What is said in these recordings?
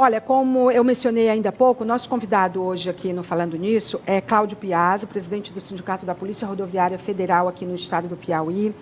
Olha, como eu mencionei ainda há pouco, nosso convidado hoje aqui no Falando Nisso é Cláudio Piazza, presidente do Sindicato da Polícia Rodoviária Federal aqui no estado do Piauí.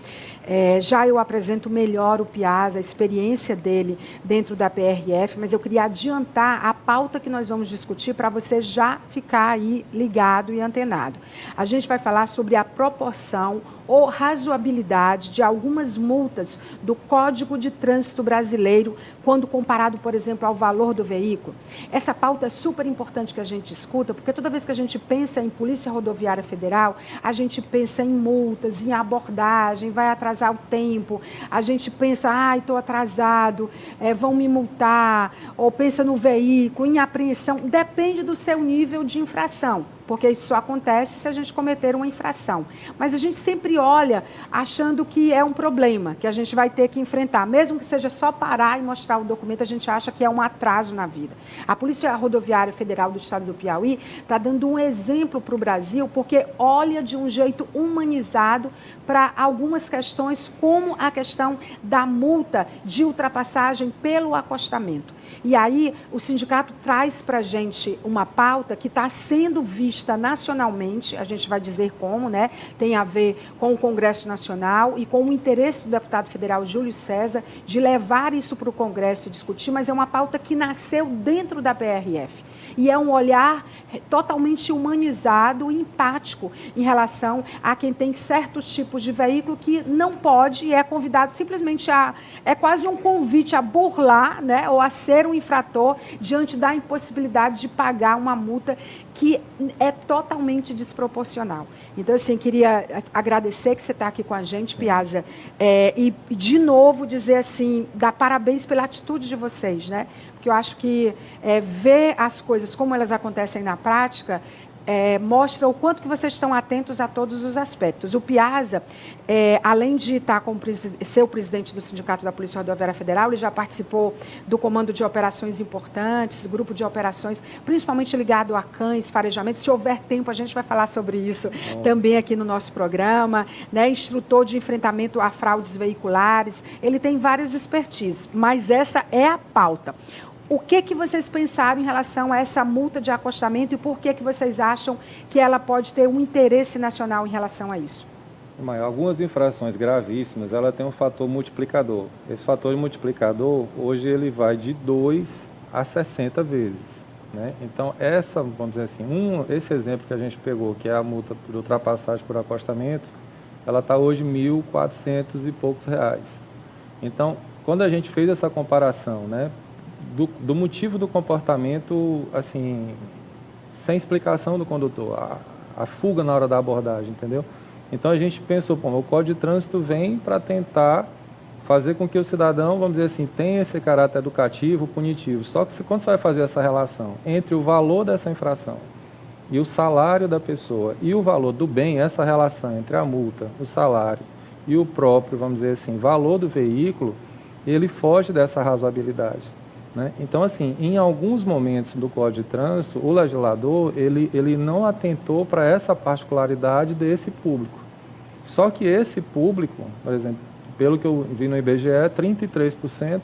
Já eu apresento melhor o Piazza, a experiência dele dentro da PRF, mas eu queria adiantar a pauta que nós vamos discutir para você já ficar aí ligado e antenado. A gente vai falar sobre a proporção ou razoabilidade de algumas multas do Código de Trânsito Brasileiro quando comparado, por exemplo, ao valor do veículo. Essa pauta é super importante que a gente escuta, porque toda vez que a gente pensa em Polícia Rodoviária Federal, a gente pensa em multas, em abordagem, vai atrasar o tempo, a gente pensa, ai, estou atrasado, vão me multar, ou pensa no veículo, em apreensão, depende do seu nível de infração, porque isso só acontece se a gente cometer uma infração. Mas a gente sempre olha achando que é um problema, que a gente vai ter que enfrentar. Mesmo que seja só parar e mostrar o documento, a gente acha que é um atraso na vida. A Polícia Rodoviária Federal do Estado do Piauí está dando um exemplo para o Brasil, porque olha de um jeito humanizado para algumas questões, como a questão da multa de ultrapassagem pelo acostamento. E aí o sindicato traz para a gente uma pauta que está sendo vista nacionalmente, a gente vai dizer como, né? Tem a ver com o Congresso Nacional e com o interesse do deputado federal Júlio César de levar isso para o Congresso e discutir, mas é uma pauta que nasceu dentro da PRF. E é um olhar totalmente humanizado e empático em relação a quem tem certos tipos de veículo que não pode e é convidado simplesmente a... É quase um convite a burlar, né, ou a ser um infrator diante da impossibilidade de pagar uma multa que é totalmente desproporcional. Então, assim, queria agradecer que você está aqui com a gente, Piazza, e, de novo, dizer, assim, dar parabéns pela atitude de vocês, né? Porque eu acho que ver as coisas como elas acontecem na prática mostra o quanto que vocês estão atentos a todos os aspectos. O Piazza, além de estar ser o presidente do Sindicato da Polícia Rodoviária Federal, ele já participou do comando de operações importantes, grupo de operações, principalmente ligado a cães, farejamento. Se houver tempo, a gente vai falar sobre isso também aqui no nosso programa, né? Instrutor de enfrentamento a fraudes veiculares. Ele tem várias expertises, mas essa é a pauta. O que vocês pensaram em relação a essa multa de acostamento e por que vocês acham que ela pode ter um interesse nacional em relação a isso? Algumas infrações gravíssimas, ela tem um fator multiplicador. Esse fator multiplicador, hoje, ele vai de 2 a 60 vezes. Né? Então, vamos dizer assim, esse exemplo que a gente pegou, que é a multa por ultrapassagem por acostamento, ela está hoje R$ 1.400 e poucos reais. Então, quando a gente fez essa comparação, né, do motivo do comportamento, assim, sem explicação do condutor, a fuga na hora da abordagem, entendeu? Então a gente pensou, o Código de Trânsito vem para tentar fazer com que o cidadão, vamos dizer assim, tenha esse caráter educativo, punitivo. Só que quando você vai fazer essa relação entre o valor dessa infração e o salário da pessoa e o valor do bem, essa relação entre a multa, o salário e o próprio, vamos dizer assim, valor do veículo, ele foge dessa razoabilidade. Né? Então, assim, em alguns momentos do Código de Trânsito, o legislador, ele não atentou para essa particularidade desse público. Só que esse público, por exemplo, pelo que eu vi no IBGE, 33%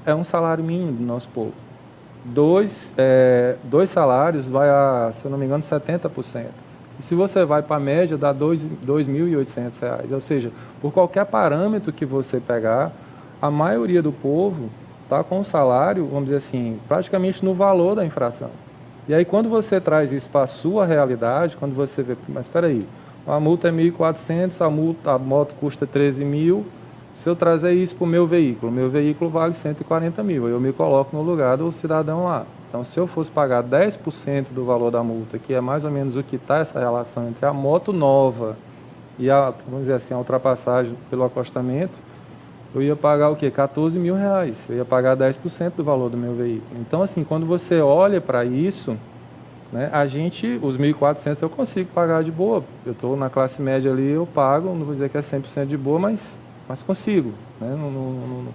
é um salário mínimo do nosso povo. Dois salários vai a, se eu não me engano, 70%. E se você vai para a média, dá R$ 2.800. Ou seja, por qualquer parâmetro que você pegar, a maioria do povo está com um salário, vamos dizer assim, praticamente no valor da infração. E aí, quando você traz isso para a sua realidade, quando você vê, mas espera aí, a multa é 1.400, a moto custa 13 mil, se eu trazer isso para o meu veículo vale 140 mil, eu me coloco no lugar do cidadão lá. Então, se eu fosse pagar 10% do valor da multa, que é mais ou menos o que está essa relação entre a moto nova e vamos dizer assim, a ultrapassagem pelo acostamento, eu ia pagar o quê? 14 mil reais. Eu ia pagar 10% do valor do meu veículo. Então, assim, quando você olha para isso, né, os 1.400 eu consigo pagar de boa. Eu estou na classe média ali, eu pago, não vou dizer que é 100% de boa, mas consigo. Né?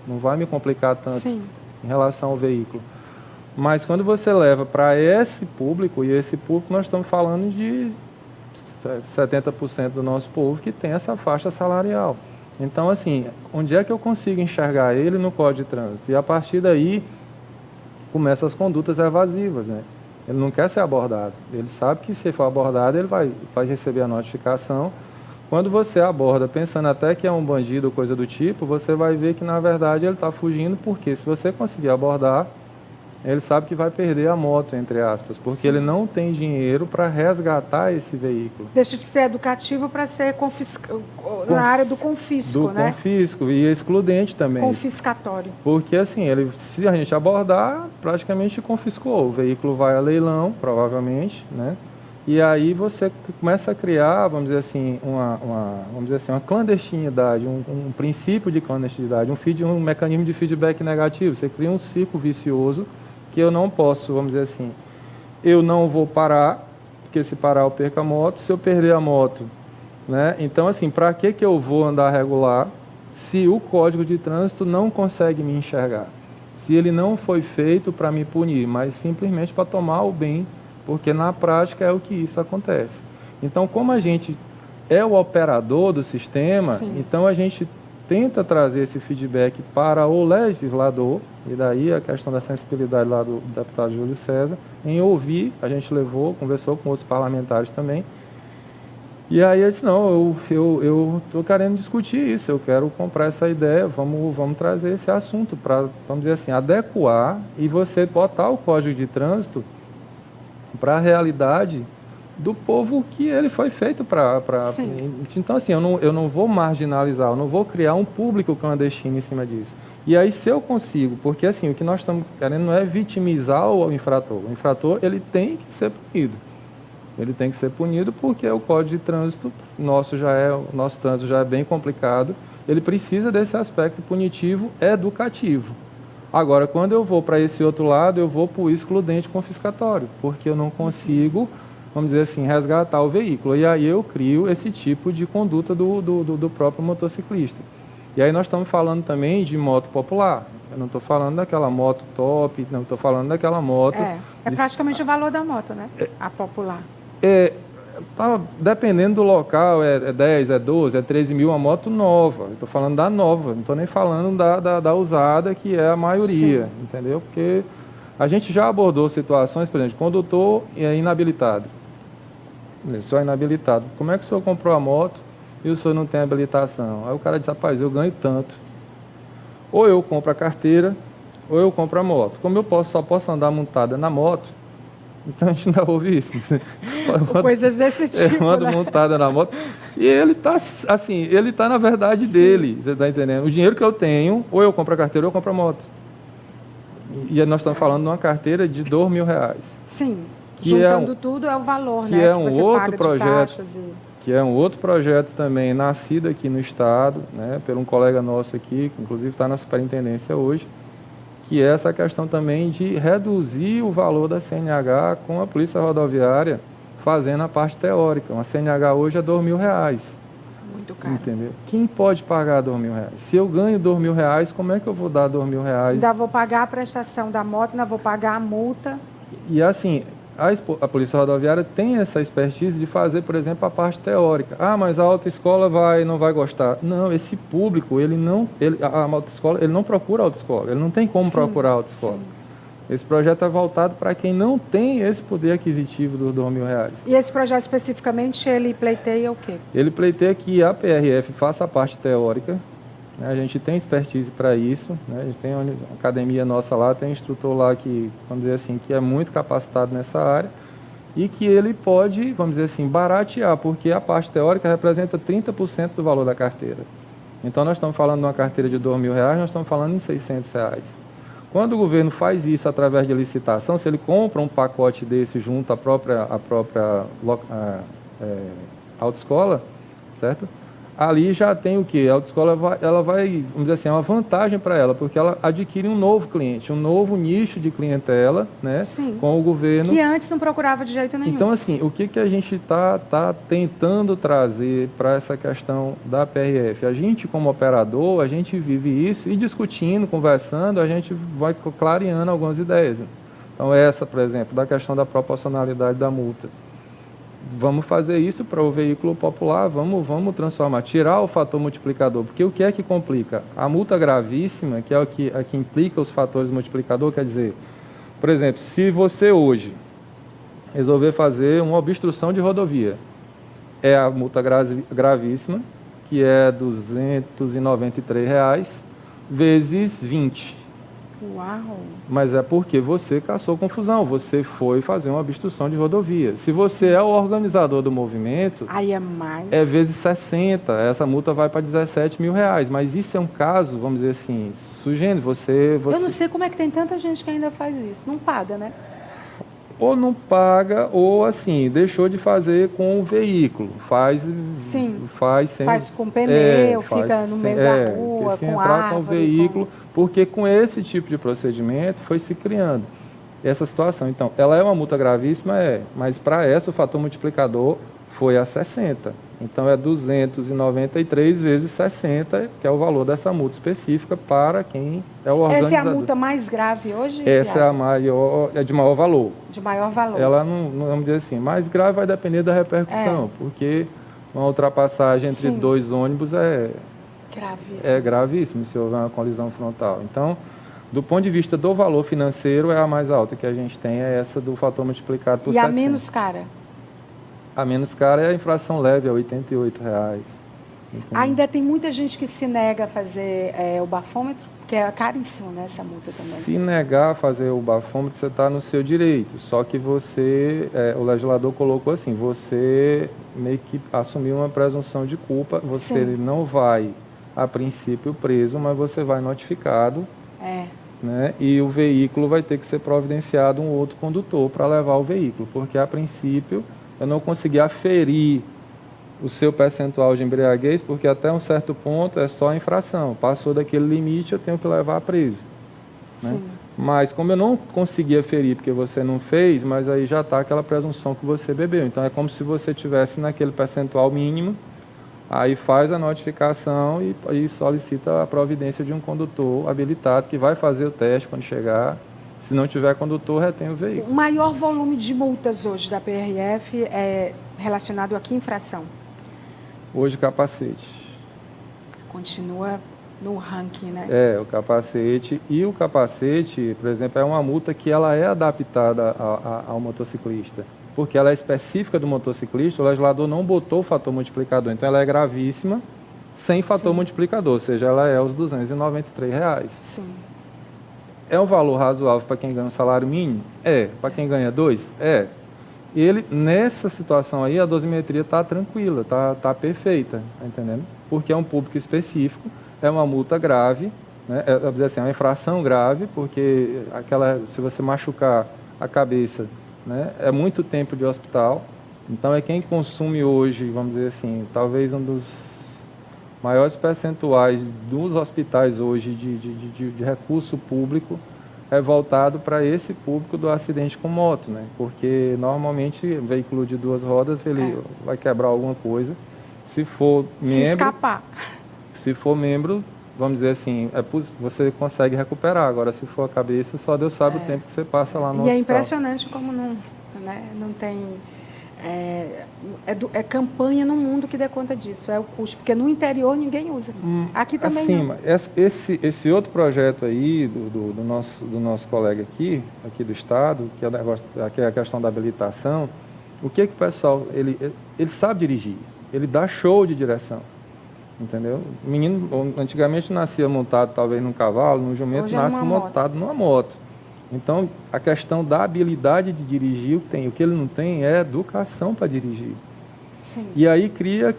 Não vai me complicar tanto. Sim. Em relação ao veículo. Mas quando você leva para esse público, e esse público nós estamos falando de 70% do nosso povo que tem essa faixa salarial. Então, assim, onde é que eu consigo enxergar ele no Código de Trânsito? E a partir daí, começam as condutas evasivas, né? Ele não quer ser abordado. Ele sabe que se for abordado, ele vai receber a notificação. Quando você aborda pensando até que é um bandido ou coisa do tipo, você vai ver que, na verdade, ele está fugindo, porque se você conseguir abordar, ele sabe que vai perder a moto, entre aspas, porque Sim. ele não tem dinheiro para resgatar esse veículo. Deixa de ser educativo para ser na área do confisco, né? Do confisco e excludente também. Confiscatório. Porque, assim, se a gente abordar, praticamente confiscou. O veículo vai a leilão, provavelmente, né? E aí você começa a criar, vamos dizer assim, uma clandestinidade, um princípio de clandestinidade, um mecanismo de feedback negativo. Você cria um ciclo vicioso que eu não posso, vamos dizer assim, eu não vou parar, porque se parar eu perco a moto, se eu perder a moto, né? Então, assim, para que eu vou andar regular se o Código de Trânsito não consegue me enxergar? Se ele não foi feito para me punir, mas simplesmente para tomar o bem, porque na prática é o que isso acontece. Então, como a gente é o operador do sistema, Sim. então a gente tenta trazer esse feedback para o legislador, e daí a questão da sensibilidade lá do deputado Júlio César, em ouvir, a gente conversou com outros parlamentares também, e aí eu disse, não, eu estou querendo discutir isso, eu quero comprar essa ideia, vamos trazer esse assunto para, vamos dizer assim, adequar e você botar o Código de Trânsito para a realidade do povo que ele foi feito para... Então, assim, eu não vou marginalizar, eu não vou criar um público clandestino em cima disso. E aí, se eu consigo, porque assim, o que nós estamos querendo não é vitimizar o infrator. O infrator, ele tem que ser punido. Ele tem que ser punido porque o Código de Trânsito, o nosso trânsito já é bem complicado, ele precisa desse aspecto punitivo educativo. Agora, quando eu vou para esse outro lado, eu vou para o excludente confiscatório, porque eu não consigo, vamos dizer assim, resgatar o veículo. E aí eu crio esse tipo de conduta do próprio motociclista. E aí nós estamos falando também de moto popular. Eu não estou falando daquela moto top, não estou falando daquela moto... É praticamente o valor da moto, né? A popular. Dependendo do local, é 10, é 12, é 13 mil, uma moto nova. Eu estou falando da nova, não estou nem falando da usada, que é a maioria, sim, entendeu? Porque a gente já abordou situações, por exemplo, condutor é inabilitado. Só inabilitado. Como é que o senhor comprou a moto e o senhor não tem habilitação? Aí o cara diz, rapaz, eu ganho tanto. Ou eu compro a carteira, ou eu compro a moto. Como eu só posso andar montada na moto, então a gente ainda ouve isso. Coisas desse tipo, eu ando montada na moto. E ele está, assim, ele está na verdade, sim, dele. Você está entendendo? O dinheiro que eu tenho, ou eu compro a carteira ou eu compro a moto. E nós estamos falando de uma carteira de R$2.000. Sim, juntando tudo é o valor, que né? É um que outro projeto, e... Que é um outro projeto também, nascido aqui no Estado, né, por um colega nosso aqui, que inclusive está na superintendência hoje, que é essa questão também de reduzir o valor da CNH com a Polícia Rodoviária, fazendo a parte teórica. Uma CNH hoje é R$2.000. Muito caro. Entendeu? Quem pode pagar R$2.000? Se eu ganho R$2.000, como é que eu vou dar R$2.000? Ainda vou pagar a prestação da moto, ainda vou pagar a multa. E assim, a Polícia Rodoviária tem essa expertise de fazer, por exemplo, a parte teórica. Ah, mas a autoescola não vai gostar. Não, esse público, a autoescola, ele não procura autoescola, ele não tem como, sim, procurar autoescola. Sim. Esse projeto é voltado para quem não tem esse poder aquisitivo dos R$2.000. E esse projeto especificamente, ele pleiteia o quê? Ele pleiteia que a PRF faça a parte teórica, né? A gente tem expertise para isso, né? A gente tem uma academia nossa lá, tem um instrutor lá que, vamos dizer assim, que é muito capacitado nessa área e que ele pode, vamos dizer assim, baratear, porque a parte teórica representa 30% do valor da carteira. Então nós estamos falando de uma carteira de R$2.000, nós estamos falando em R$600. Quando o governo faz isso através de licitação, se ele compra um pacote desse junto à própria autoescola, certo? Ali já tem o quê? A autoescola ela vai, vamos dizer assim, é uma vantagem para ela, porque ela adquire um novo cliente, um novo nicho de clientela, né? Sim, com o governo. Que antes não procurava de jeito nenhum. Então, assim, o que a gente está tentando trazer para essa questão da PRF? A gente, como operador, a gente vive isso e discutindo, conversando, a gente vai clareando algumas ideias. Então, essa, por exemplo, da questão da proporcionalidade da multa. Vamos fazer isso para o veículo popular, vamos transformar, tirar o fator multiplicador, porque o que é que complica? A multa gravíssima, que é a que implica os fatores multiplicador, quer dizer, Por exemplo, se você hoje resolver fazer uma obstrução de rodovia, é a multa gravíssima, que é R$ 293 vezes 20. Uau! Mas é porque você caçou confusão, você foi fazer uma obstrução de rodovia. Se você é o organizador do movimento, aí é mais. É vezes 60, essa multa vai para R$ 17 mil. Mas isso é um caso, vamos dizer assim, sugerindo, você... Eu não sei como é que tem tanta gente que ainda faz isso. Não paga, né? Ou não paga, ou assim, deixou de fazer com o veículo. Faz sem... Faz com pneu, fica no meio da rua, se com entrar árvore, com o veículo, porque com esse tipo de procedimento foi se criando essa situação. Então, ela é uma multa gravíssima, mas para essa o fator multiplicador foi a 60. Então, é 293 vezes 60, que é o valor dessa multa específica para quem é o organizador. Essa é a multa mais grave hoje? Essa é a maior, é de maior valor. De maior valor. Ela não vamos dizer assim, mais grave vai depender da repercussão, porque uma ultrapassagem entre dois ônibus é gravíssimo se houver uma colisão frontal. Então, do ponto de vista do valor financeiro, é a mais alta que a gente tem, é essa do fator multiplicado por 60. E a menos cara? A menos cara é a infração leve, é R$ 88. Ainda tem muita gente que se nega a fazer o bafômetro, porque é caríssimo, né, essa multa também. Se negar a fazer o bafômetro, você está no seu direito. Só que você, o legislador colocou assim, você meio que assumiu uma presunção de culpa, você não vai, a princípio, preso, mas você vai notificado. Né, e o veículo vai ter que ser providenciado um outro condutor para levar o veículo, porque, a princípio, eu não consegui aferir o seu percentual de embriaguez, porque até um certo ponto é só a infração. Passou daquele limite, eu tenho que levar preso. Né? Mas como eu não consegui aferir porque você não fez, mas aí já está aquela presunção que você bebeu. Então é como se você tivesse naquele percentual mínimo, aí faz a notificação e solicita a providência de um condutor habilitado que vai fazer o teste quando chegar. Se não tiver condutor, retém o veículo. O maior volume de multas hoje da PRF é relacionado a que infração? Hoje, capacete. Continua no ranking, né? O capacete. E o capacete, por exemplo, é uma multa que ela é adaptada ao motociclista. Porque ela é específica do motociclista, o legislador não botou o fator multiplicador. Então, ela é gravíssima, sem fator multiplicador, ou seja, ela é os R$ 293. Sim. É um valor razoável para quem ganha um salário mínimo? Para quem ganha 2? E ele, nessa situação aí, a dosimetria está tranquila, está perfeita, tá entendendo? Porque é um público específico, é uma multa grave, né? É uma infração grave, porque se você machucar a cabeça, né, é muito tempo de hospital. Então, é quem consome hoje, vamos dizer assim, talvez um dos maiores percentuais dos hospitais hoje de recurso público é voltado para esse público do acidente com moto, né? Porque normalmente veículo de duas rodas ele vai quebrar alguma coisa. Se for membro, vamos dizer assim, você consegue recuperar. Agora, se for a cabeça, só Deus sabe o tempo que você passa lá no hospital. E é impressionante como não tem... É campanha no mundo que dê conta disso, é o custo, porque no interior ninguém usa. Aqui também não. Esse outro projeto aí do nosso colega aqui do Estado, que é a questão da habilitação, o que o pessoal, ele sabe dirigir, ele dá show de direção, entendeu? O menino antigamente nascia montado talvez num cavalo, num jumento, nasce montado numa moto. Então, a questão da habilidade de dirigir, o que ele não tem é educação para dirigir. Sim. E aí cria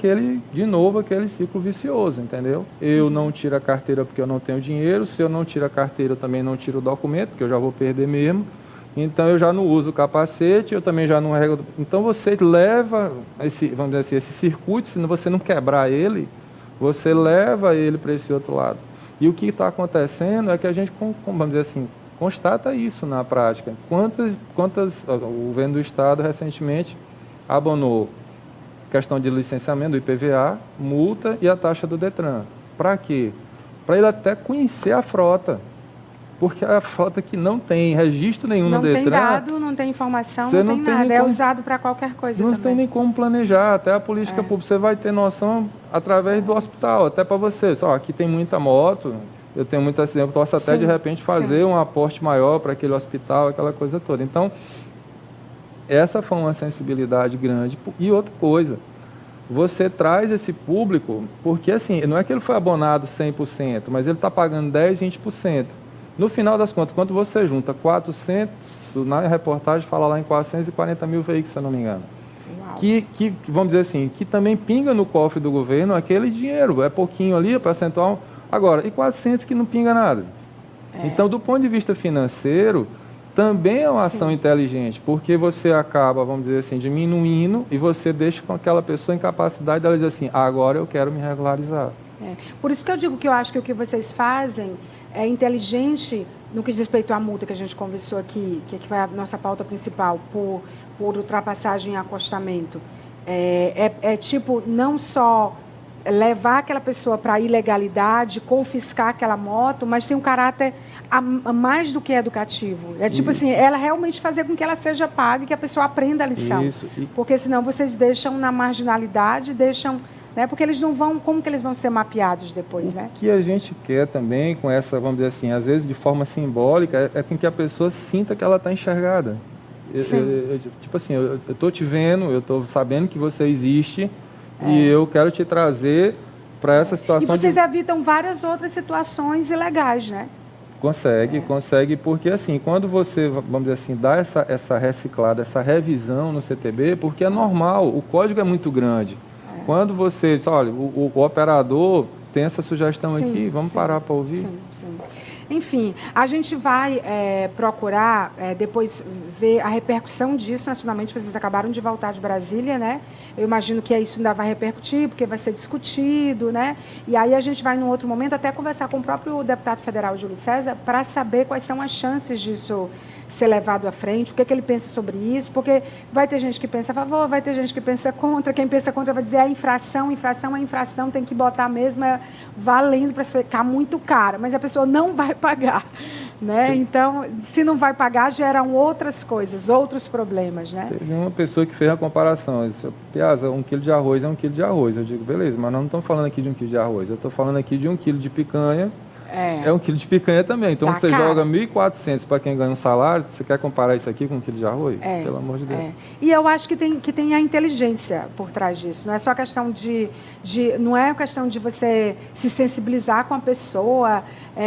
de novo aquele ciclo vicioso, entendeu? Eu não tiro a carteira porque eu não tenho dinheiro, se eu não tiro a carteira eu também não tiro o documento, porque eu já vou perder mesmo. Então eu já não uso o capacete, eu também já não rego. Então você leva vamos dizer assim, esse circuito, se você não quebrar ele, você leva ele para esse outro lado. E o que está acontecendo é que a gente, vamos dizer assim, constata isso na prática. O governo do Estado recentemente abonou questão de licenciamento do IPVA, multa e a taxa do Detran. Para quê? Para ele até conhecer a frota. Porque a frota que não tem registro nenhum no Detran... Não tem dado, não tem informação, não tem nada. É usado para qualquer coisa também. Não tem nem como planejar, até a política pública. Você vai ter noção através do hospital, até para você. Aqui tem muita moto, eu tenho muito acidente, eu posso até, de repente, fazer um aporte maior para aquele hospital, aquela coisa toda. Então, essa foi uma sensibilidade grande. E outra coisa, você traz esse público, porque assim, não é que ele foi abonado 100%, mas ele está pagando 10%, 20%. No final das contas, quando você junta 400, na reportagem fala lá em 440 mil veículos, se eu não me engano, que, vamos dizer assim, que também pinga no cofre do governo aquele dinheiro, é pouquinho ali, percentual. Agora, e 400 que não pinga nada. Então, do ponto de vista financeiro, também é uma ação inteligente, porque você acaba, vamos dizer assim, diminuindo e você deixa com aquela pessoa em capacidade dela dizer assim, agora eu quero me regularizar. Por isso que eu digo que eu acho que o que vocês fazem é inteligente no que diz respeito à multa que a gente conversou aqui, que vai a nossa pauta principal, por ultrapassagem e acostamento. Tipo, não só levar aquela pessoa para a ilegalidade, confiscar aquela moto, mas tem um caráter mais do que educativo. É tipo assim, ela realmente fazer com que ela seja paga e que a pessoa aprenda a lição. Porque senão vocês deixam na marginalidade, deixam... Né, porque eles não vão... Como que eles vão ser mapeados depois, né? O que a gente quer também com essa, vamos dizer assim, às vezes de forma simbólica, é com que a pessoa sinta que ela está enxergada. Tipo assim, eu estou te vendo, eu estou sabendo que você existe, e eu quero te trazer para essa situação. E vocês evitam várias outras situações ilegais, né? Consegue, porque assim, quando você, vamos dizer assim, dá essa reciclada, essa revisão no CTB, porque é normal, o código é muito grande. Quando você diz, olha, o operador tem essa sugestão aqui, vamos parar para ouvir? Sim. Enfim, a gente vai procurar depois ver a repercussão disso nacionalmente. Vocês acabaram de voltar de Brasília, né? Eu imagino que isso ainda vai repercutir, porque vai ser discutido, né? E aí a gente vai, num outro momento, até conversar com o próprio deputado federal Júlio César para saber quais são as chances disso ser levado à frente, o que ele pensa sobre isso, porque vai ter gente que pensa a favor, vai ter gente que pensa contra, quem pensa contra vai dizer infração é infração, tem que botar mesmo valendo para ficar muito cara, mas a pessoa não vai pagar, né? Então, se não vai pagar, geram outras coisas, outros problemas, né? Teve uma pessoa que fez a comparação, disse, Piazza, 1 quilo de arroz é 1 quilo de arroz. Eu digo, beleza, mas nós não estamos falando aqui de 1 quilo de arroz, eu estou falando aqui de 1 quilo de picanha. É 1 quilo de picanha também. Então, você joga 1.400 para quem ganha um salário, você quer comparar isso aqui com 1 quilo de arroz? Pelo amor de Deus. E eu acho que tem a inteligência por trás disso. Não é só questão não é questão de você se sensibilizar com a pessoa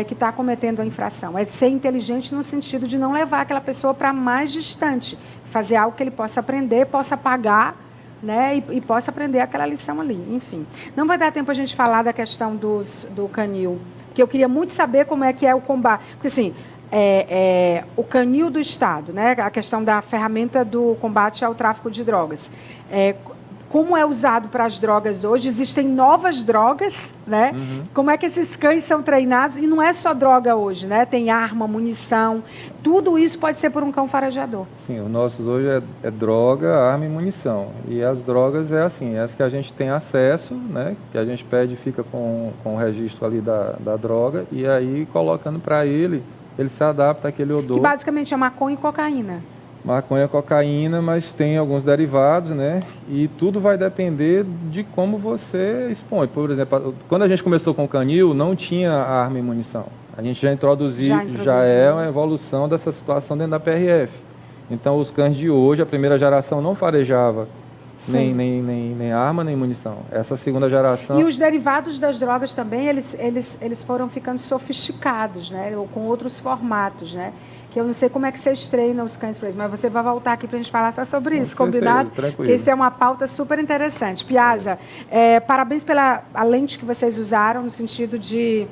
que está cometendo a infração. É ser inteligente no sentido de não levar aquela pessoa para mais distante. Fazer algo que ele possa aprender, possa pagar, né, e possa aprender aquela lição ali. Enfim, não vai dar tempo a gente falar da questão do canil, porque eu queria muito saber como é que é o combate. Porque, assim, o canil do Estado, né, a questão da ferramenta do combate ao tráfico de drogas. Como é usado para as drogas hoje? Existem novas drogas, né? Como é que esses cães são treinados? E não é só droga hoje, né? Tem arma, munição, tudo isso pode ser por um cão farejador. Sim, os nossos hoje é droga, arma e munição. E as drogas as que a gente tem acesso, né? Que a gente pede e fica com o registro ali da droga, e aí colocando para ele se adapta àquele odor. Que basicamente é maconha e cocaína. Maconha, cocaína, mas tem alguns derivados, né? E tudo vai depender de como você expõe. Por exemplo, quando a gente começou com o canil, não tinha arma e munição. A gente já introduziu, já é uma evolução dessa situação dentro da PRF. Então, os cães de hoje, a primeira geração não farejava nem arma, nem munição. Essa segunda geração... E os derivados das drogas também, eles foram ficando sofisticados, né? Ou com outros formatos, né? Que eu não sei como é que vocês treinam os cães presos, mas você vai voltar aqui para a gente falar só sobre isso, combinado? Porque isso é uma pauta super interessante. Piazza, parabéns pela a lente que vocês usaram, no sentido de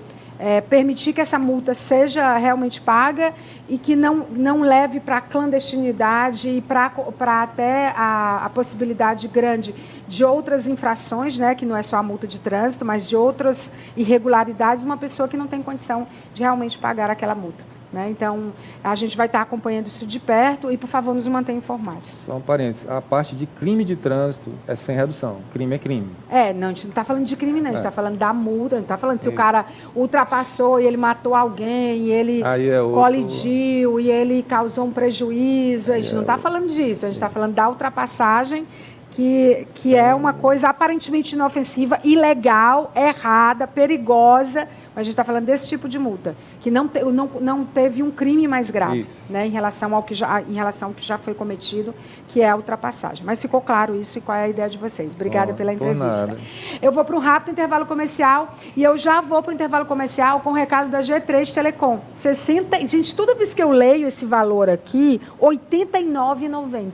permitir que essa multa seja realmente paga e que não leve para a clandestinidade e para até a possibilidade grande de outras infrações, né, que não é só a multa de trânsito, mas de outras irregularidades, uma pessoa que não tem condição de realmente pagar aquela multa. Né? Então, a gente vai estar acompanhando isso de perto e, por favor, nos mantenha informados. Só um parênteses, a parte de crime de trânsito é sem redução, crime é crime. Não, a gente não está falando de crime, não, a gente está falando da multa, a gente está falando se o cara ultrapassou e ele matou alguém, e ele colidiu e ele causou um prejuízo, a gente não está falando disso, a gente está falando da ultrapassagem, que é uma coisa aparentemente inofensiva, ilegal, errada, perigosa, mas a gente está falando desse tipo de multa, que não teve um crime mais grave, né, em relação ao que já foi cometido, que é a ultrapassagem. Mas ficou claro isso e qual é a ideia de vocês. Obrigada pela entrevista. Eu vou para um rápido intervalo comercial e eu já vou para o intervalo comercial com o recado da G3 Telecom. Gente, toda vez que eu leio esse valor aqui, R$ 89,90.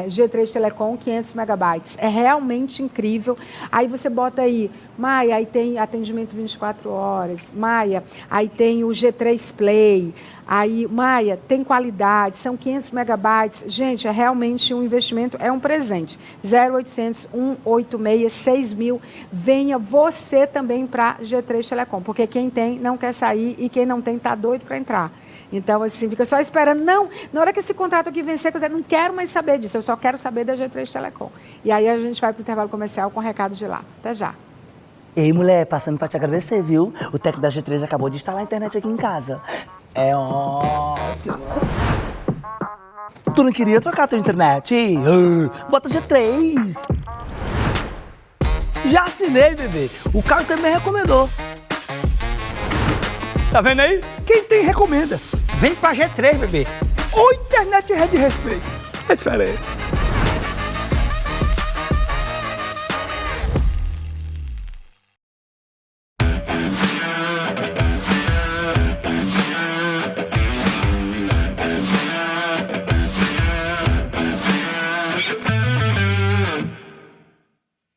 G3 Telecom, 500 megabytes. É realmente incrível. Aí você bota aí, Maia, aí tem atendimento 24 horas. Maia, aí tem o G3 Play. Aí, Maia, tem qualidade, são 500 megabytes. Gente, é realmente um investimento, é um presente. 0800 186 6000. Venha você também para G3 Telecom, porque quem tem não quer sair e quem não tem está doido para entrar. Então, assim, fica só esperando. Não, na hora que esse contrato aqui vencer, eu não quero mais saber disso, eu só quero saber da G3 Telecom. E aí a gente vai para o intervalo comercial com o recado de lá. Até já. Ei, mulher, passando para te agradecer, viu? O técnico da G3 acabou de instalar a internet aqui em casa. É ótimo. Tu não queria trocar a tua internet? Bota G3. Já assinei, bebê. O Caio também recomendou. Tá vendo aí? Quem tem, recomenda. Vem pra G3, bebê. Ou internet de respeito. É diferente.